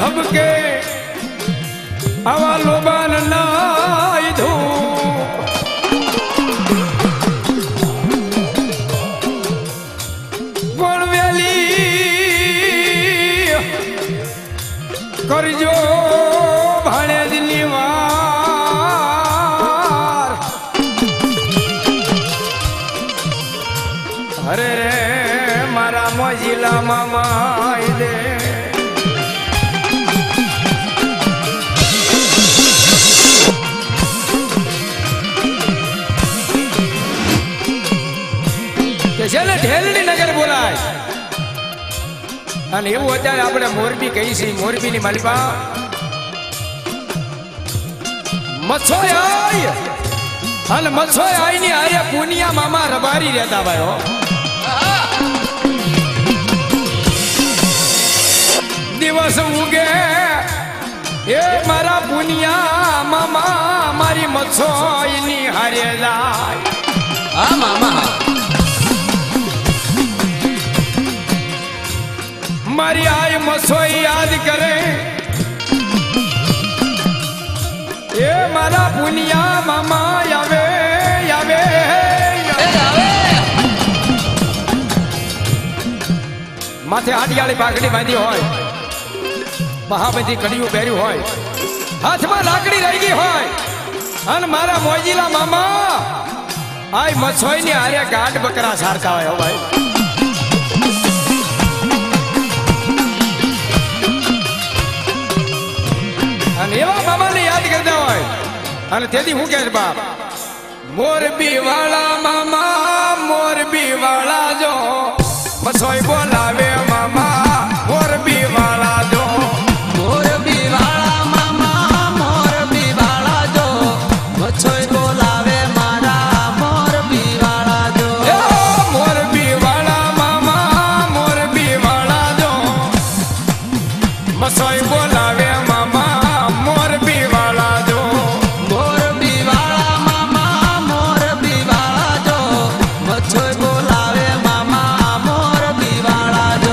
ધબકે આવા લોબાન નાઈ ધૂ પણ વેલી કરજો ભાણેજની વાર અરે રે મારા મોજીલા મામા દે જેને ઢેલડી નગર બોલાય અને એવું અત્યારે આપણે મોરબી કહી છે મોરબીની માલિકા મચ્છોય આય અને મચ્છોય આય ની આરે પુનિયા મામા રબારી રહેતા ભાઈઓ દિવસ ઉગે એ મારા પુનિયા મામા મારી મચ્છોય ની હારે જાય હા મામા મારી આય મસોઈ યાદ કરે એ મારા પુનિયા મામા આવે આવે માથે આડિયાળી પાઘડી બાંધી હોય મહાબધી કડીયું પહેર્યું હોય હાથમાં લાકડી રહી ગઈ હોય અને મારા મોજીલા મામા આય મસોઈ ની હારે ગાઢ બકરા સારતા હોય ભાઈ અને એવા મામાને યાદ કરતા હોય અને તેથી હું કહે બાપ મોરબી વાળા મામા મોરબી વાળા જો મસોઈ બોલાવે મામા મોરબી વાળા જો મોરબી વાળા મામા મોરબી વાળા જો મચ્છોય બોલાવે મારા મોરબી વાળા જો મોરબી વાળા મામા મોરબી વાળા જો મસોઈ બોલાવે મામા મોરબી વાળા જો મોરબી વાળા મામા મોરબી વાળા જો મચ્છોય બોલાવે મામા મોરબી વાળા જો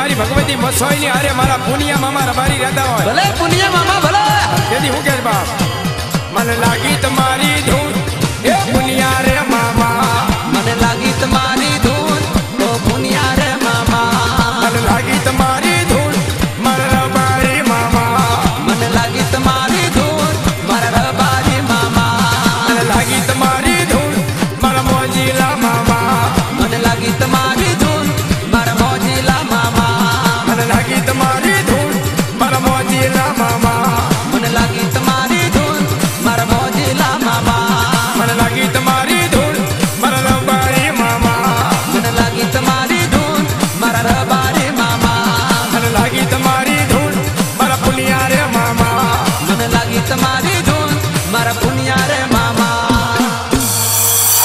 મારી ભગવતી મસોઈ ની હારે મારા પુનિયા મામા રબારી રહેતા હોય ભલે પુનિયા મામા ભલે તેથી હું કે બાપ મને લાગી તમારી ધૂળ